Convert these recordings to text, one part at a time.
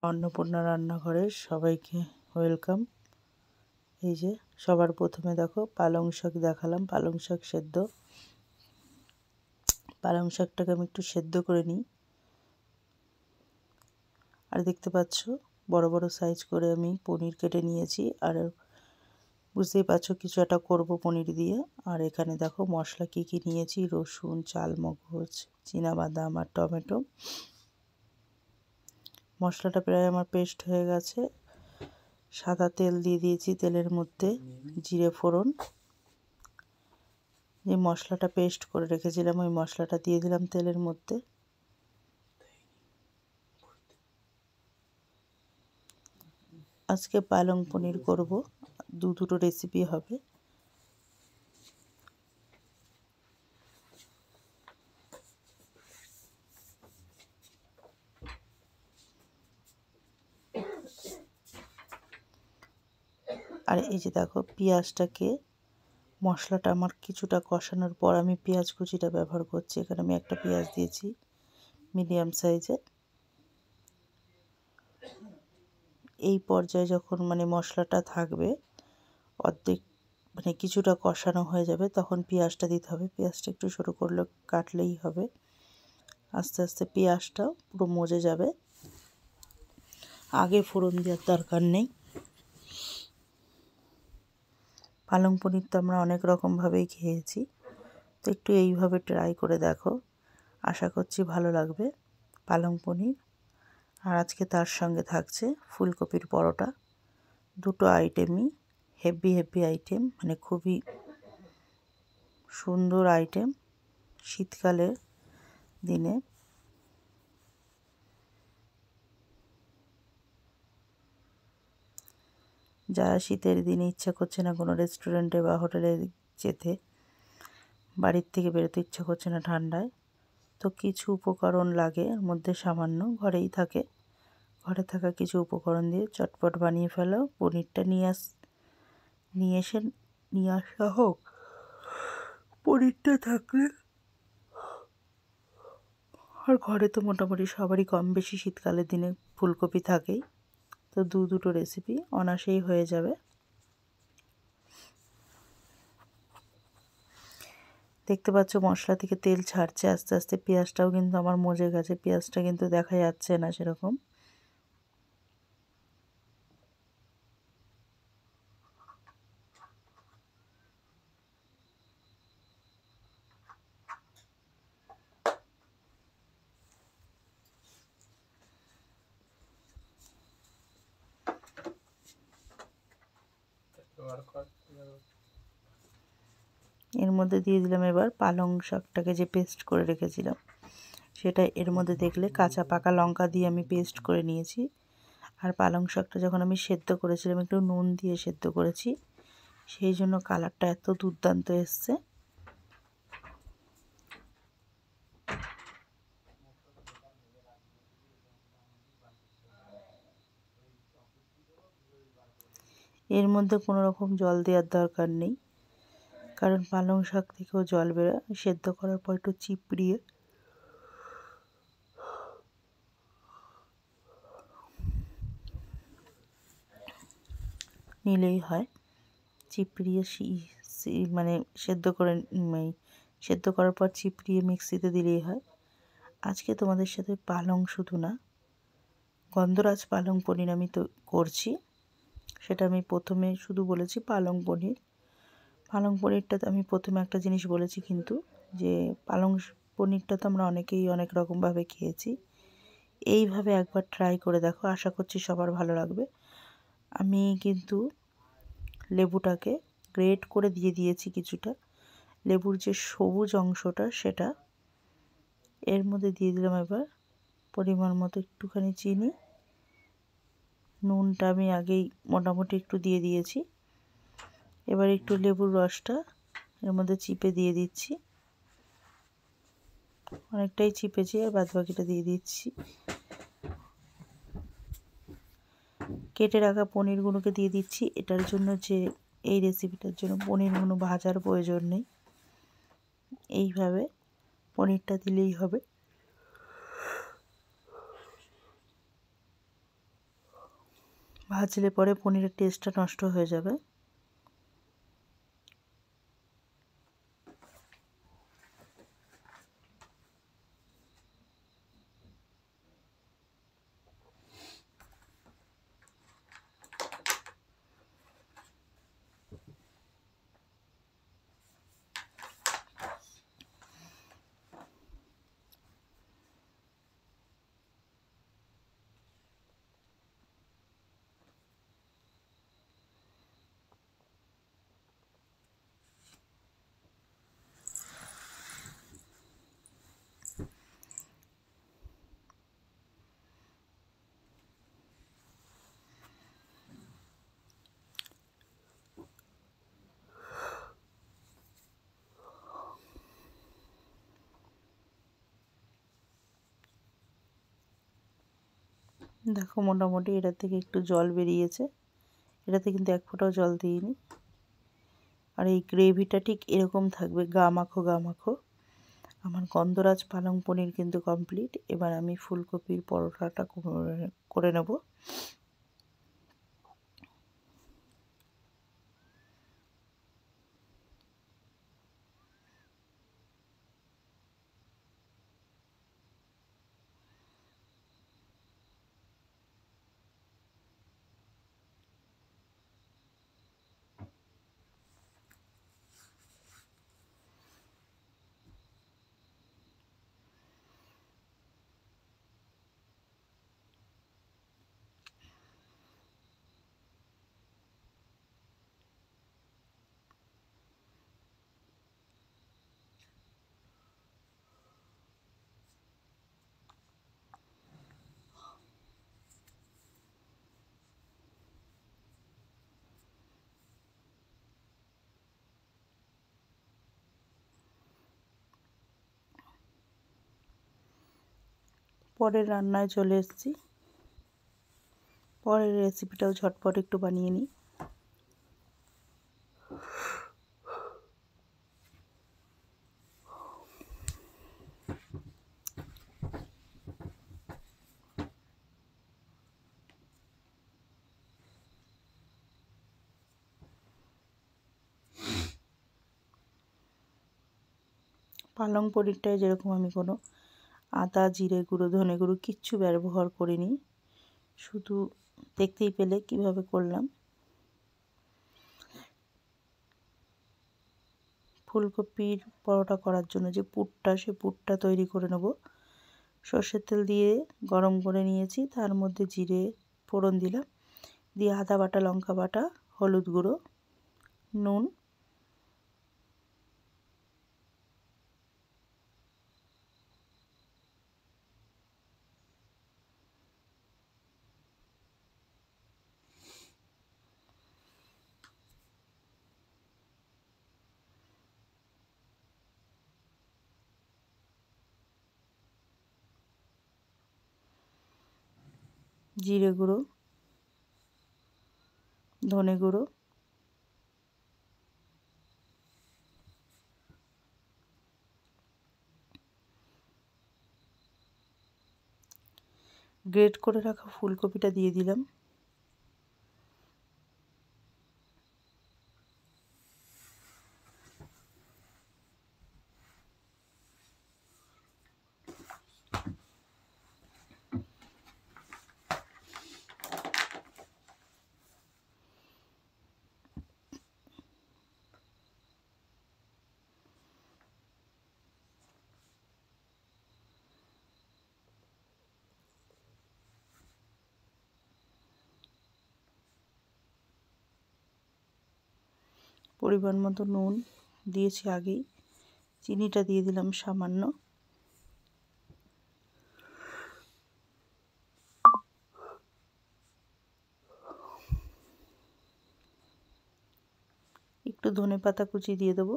অন্নপূর্ণা রান্নাঘরে সবাইকে ওয়েলকাম। এই যে সবার প্রথমে দেখো পালং শাক দেখালাম, পালং শাক সেদ্ধ। পালং শাকটাকে আমি একটু সেদ্ধ করে নিই। আর দেখতে পাচ্ছ বড় বড় সাইজ করে আমি পনির কেটে নিয়েছি। আর বুঝতেই পারছো কিছু একটা করবো পনির দিয়ে। আর এখানে দেখো মশলা কি কি নিয়েছি: রসুন, চালমগজ, চীনাবাদাম আর টমেটো। মশলাটা প্রায় আমার পেস্ট হয়ে গেছে। সাদা তেল দিয়ে দিয়েছি, তেলের মধ্যে জিরে ফোড়ন। যে মশলাটা পেস্ট করে রেখেছিলাম ওই মশলাটা দিয়ে দিলাম তেলের মধ্যে। আজকে পালং পনির করব, দুটো রেসিপি হবে। আর এই যে দেখো পেঁয়াজটাকে, মশলাটা আমার কিছুটা কষানোর পর আমি পেঁয়াজ কুচিটা ব্যবহার করছি। এখানে আমি একটা পেঁয়াজ দিয়েছি মিডিয়াম সাইজের। এই পর্যায়ে যখন মশলাটা থাকবে অর্ধেক, কিছুটা কষানো হয়ে যাবে, তখন পেঁয়াজটা দিতে হবে। পেঁয়াজটা একটু ছোটো করলে কাটলেই হবে। আস্তে আস্তে পেঁয়াজটা পুরো মজে যাবে, আগে ফোড়ন দেওয়ার দরকার নেই। পালং পনির তো আমরা অনেক রকমভাবেই খেয়েছি, তো একটু এইভাবে ট্রাই করে দেখো, আশা করছি ভালো লাগবে পালং পনির। আর আজকে তার সঙ্গে থাকছে ফুলকপির পরোটা। দুটো আইটেমই হেভি আইটেম, খুবই সুন্দর আইটেম শীতকালের দিনে। যারা শীতের দিনে ইচ্ছা করছে না কোনো রেস্টুরেন্টে বা হোটেলে যেতে, বাড়ির থেকে বেরোতে ইচ্ছা করছে না ঠান্ডায়, তো কিছু উপকরণ লাগে, এর মধ্যে সামান্য ঘরেই থাকে, ঘরে থাকা কিছু উপকরণ দিয়ে চটপট বানিয়ে ফেলো। পনিরটা নিয়ে আসা হোক, পনিরটা থাকলে। আর ঘরে তো মোটামুটি সবারই কম বেশি শীতকালের দিনে ফুলকপি থাকেই, তো দুটো রেসিপি অনায়াসেই হয়ে যাবে। দেখতে পাচ্ছ মশলা থেকে তেল ছাড়ছে আস্তে আস্তে। পেঁয়াজটাও কিন্তু আমার মজে গেছে, পেঁয়াজটা কিন্তু দেখা যাচ্ছে না সেরকম। এর মধ্যে দিয়ে দিলাম এবার পালং শাকটাকে যে পেস্ট করে রেখেছিলাম সেটা। এর মধ্যে দেখলে কাঁচা পাকা লঙ্কা দিয়ে আমি পেস্ট করে নিয়েছি। আর পালং শাকটা যখন আমি সেদ্ধ করেছিলাম একটু নুন দিয়ে সেদ্ধ করেছি, সেই জন্য কালারটা এত দুর্দান্ত এসছে। এর মধ্যে কোনো রকম জল দেওয়ার দরকার নেই, কারণ পালং শাক থেকেও জল বেরোয়। সেদ্ধ করার পর একটু চিপড়িয়ে নিলেই হয়। চিপড়িয়ে সেদ্ধ করার পর চিপড়িয়ে মিক্সিতে দিলেই হয়। আজকে তোমাদের সাথে পালং শুধু না, গন্ধরাজ পালং পনির আমি তো করছি। সেটা আমি প্রথমে শুধু বলেছি পালং পনির। পালং পনিরটা আমি প্রথমে একটা জিনিস বলেছি কিন্তু, যে পালং পনিরটা তো আমরা অনেকেই অনেক রকমভাবে খেয়েছি। এইভাবে একবার ট্রাই করে দেখো, আশা করছি সবার ভালো লাগবে। আমি কিন্তু লেবুটাকে গ্রেট করে দিয়ে দিয়েছি কিছুটা। লেবুর যে সবুজ অংশটা সেটা এর মধ্যে দিয়ে দিলাম। এবার পরিমাণ মতো একটুখানি চিনি, নুনটা আমি আগেই মোটামুটি একটু দিয়ে দিয়েছি। এবার একটু লেবুর রসটা এর মধ্যে চিপে দিয়ে দিচ্ছি, অনেকটাই চিপেছি, আর বাদ বাকিটা দিয়ে দিচ্ছি। কেটে রাখা পনিরগুলোকে দিয়ে দিচ্ছি। এটার জন্য যে এই রেসিপিটার জন্য পনিরগুলো ভাজার প্রয়োজন নেই, এইভাবে পনিরটা দিলেই হবে। ভাজলে পরে পনিরের টেস্টটা নষ্ট হয়ে যাবে। দেখো মোটামুটি এটার থেকে একটু জল বেরিয়েছে, এটাতে কিন্তু এক ফোঁটাও জল দিইনি। আর এই গ্রেভিটা ঠিক এরকম থাকবে, গা মাখো গা মাখো। আমার গন্ধরাজ পালং পনির কিন্তু কমপ্লিট। এবার আমি ফুলকপির পরোটাটা করে নেব। পরের রান্নায় চলে এসেছি। পরের রেসিপিটাও ঝটপট একটু বানিয়ে নিই। পালং পনিরটায় যেরকম আমি কোনো আদা, জিরে গুঁড়ো, ধনে গুঁড়ো কিচ্ছু ব্যবহার করিনি, শুধু দেখতেই পেলে কিভাবে করলাম। ফুলকপির পরোটা করার জন্য যে পুরটা, সে পুরটা তৈরি করে নেব। সর্ষের তেল দিয়ে গরম করে নিয়েছি, তার মধ্যে জিরে ফোড়ন দিলাম, দিয়ে আদা বাটা, লঙ্কা বাটা, হলুদ গুঁড়ো, নুন, জিরে গুঁড়ো, ধনে গুঁড়ো, গ্রেট করে রাখা ফুলকপিটা দিয়ে দিলাম। পরিমাণ মতো নুন দিয়েছি আগেই, চিনিটা দিয়ে দিলাম সামান্য। একটু ধনেপাতা কুচি দিয়ে দেবো।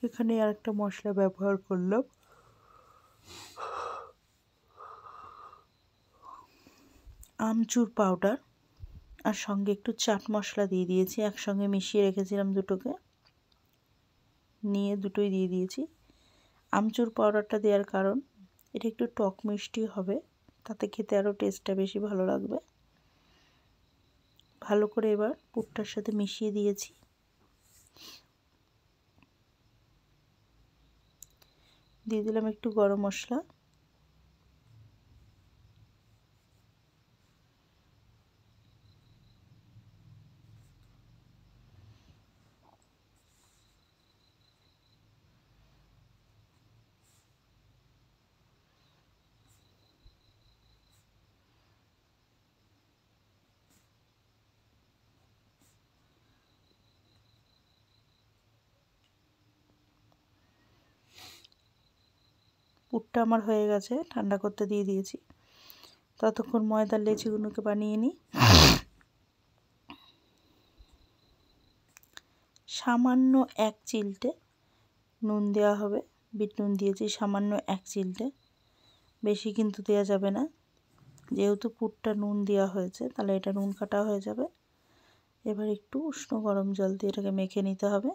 এখানে আরেকটা মশলা ব্যবহার করলাম, আমচুর পাউডার, আর সঙ্গে একটু চাট মশলা দিয়ে দিয়েছি। একসঙ্গে মিশিয়ে রেখেছিলাম দুটোকে, নিয়ে দুটোই দিয়ে দিয়েছি। আমচুর পাউডারটা দেওয়ার কারণ এটা একটু টক মিষ্টি হবে, তাতে খেতে আরও টেস্টটা বেশি ভালো লাগবে। ভালো করে এবার পুরটার সাথে মিশিয়ে দিয়েছি। দিয়ে দিলাম একটু গরম মশলা, পুরটা আমার হয়ে গেছে, ঠান্ডা করতে দিয়ে দিয়েছি। ততক্ষণ ময়দার লেচিগুলোকে বানিয়ে নিই। সামান্য 1 চিলটে নুন দেওয়া হবে, বিট নুন দিয়েছি সামান্য 1 চিলটে, বেশি কিন্তু দেওয়া যাবে না, যেহেতু পুরটা নুন দেওয়া হয়েছে তাহলে এটা নুন কাটা হয়ে যাবে। এবার একটু উষ্ণ গরম জল দিয়ে এটাকে মেখে নিতে হবে।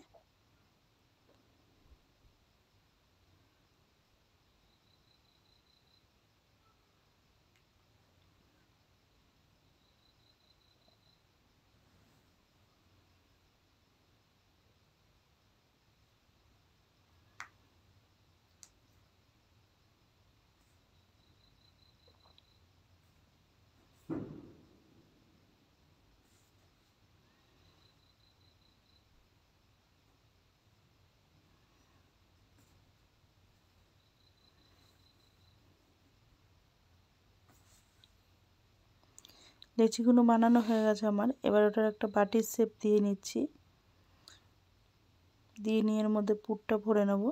লেচিগুলো বানানো হয়ে গেছে আমার। এবার ওটার একটা বাটির শেপ দিয়ে নিচ্ছি, দিয়ে নিয়ে এর মধ্যে পুরটা ভরে নেব।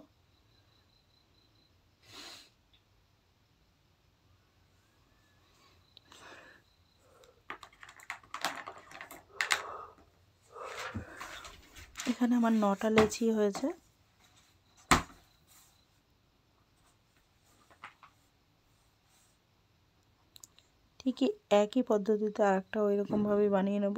এখানে আমার 9টা লেচি হয়েছে। ঠিকই একই পদ্ধতিতে আরেকটা ওই রকমভাবেই বানিয়ে নেব।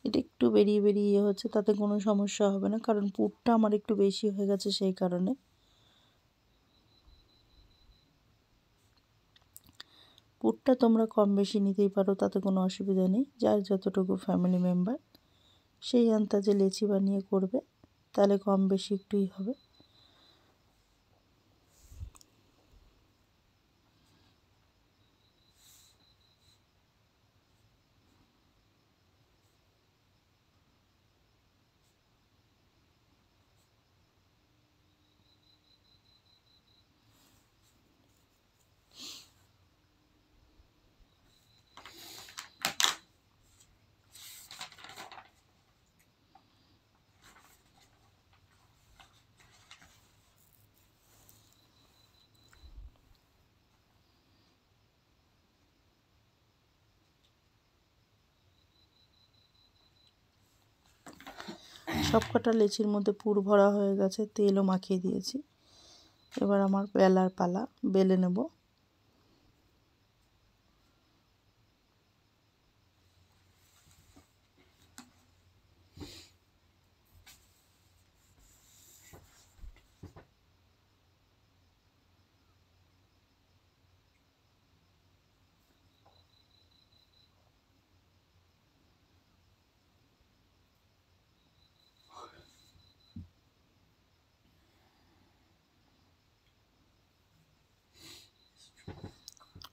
এটা একটু বেরিয়ে বেরিয়ে হচ্ছে, তাতে কোনো সমস্যা হবে না, কারণ পুরটা আমার একটু বেশি হয়ে গেছে সেই কারণে। পুরটা তোমরা কম বেশি নিতেই পারো, তাতে কোনো অসুবিধা নেই। যার যতটুকু ফ্যামিলি মেম্বার সেই আন্দাজে লেচি বানিয়ে করবে, তাহলে কম বেশি একটুই হবে। সবকটা লেচির মধ্যে পুর ভরা হয়ে গেছে, তেলও মাখিয়ে দিয়েছি। এবার আমার বেলার পালা, বেলে নেব।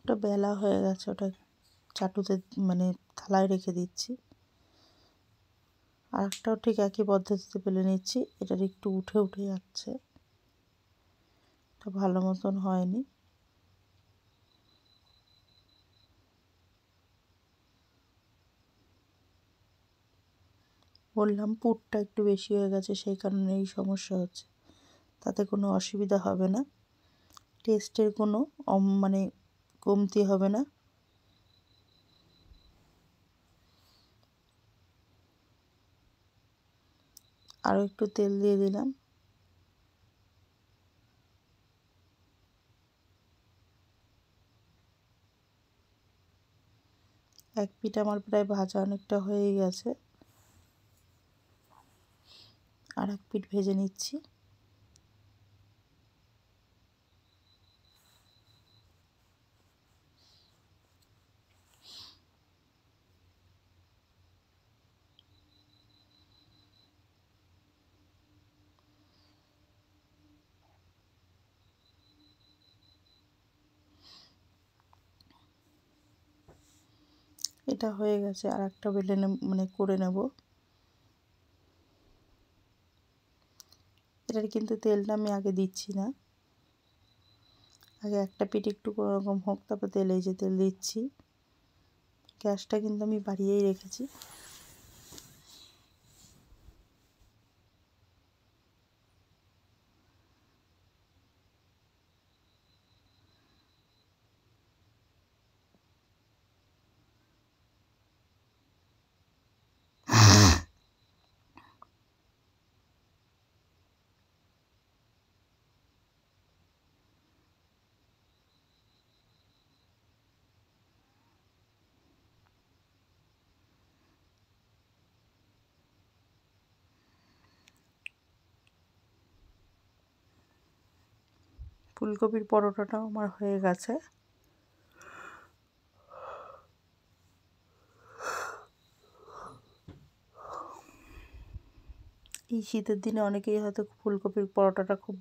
ওটা বেলা হয়ে গেছে, ওটা চাটুতে মানে থালায় রেখে দিচ্ছি। আর একটাও ঠিক একই পদ্ধতিতে বেলে নিচ্ছি। এটার একটু উঠে উঠে যাচ্ছে, এটা ভালো মতন হয়নি। বললাম পুরটা একটু বেশি হয়ে গেছে, সেই কারণে এই সমস্যা হচ্ছে। তাতে কোনো অসুবিধা হবে না, টেস্টের কোনো মানে কমতি হবে না। আরও একটু তেল দিয়ে দিলাম। এক পিঠ আমার প্রায় ভাজা অনেকটা হয়ে গেছে, আর এক পিঠ ভেজে নিচ্ছি। এটা হয়ে গেছে, আর একটা বেলে মানে করে নেব। এটার কিন্তু তেলটা আমি আগে দিচ্ছি না, আগে একটা পিঠ একটু কোনো রকম হোক, তারপর তেলে এই যে তেল দিচ্ছি। গ্যাসটা কিন্তু আমি বাড়িয়েই রেখেছি। ফুলকপির পরোটাটাও আমার হয়ে গেছে। এই শীতের দিনে অনেকেই হয়তো ফুলকপির পরোটাটা খুব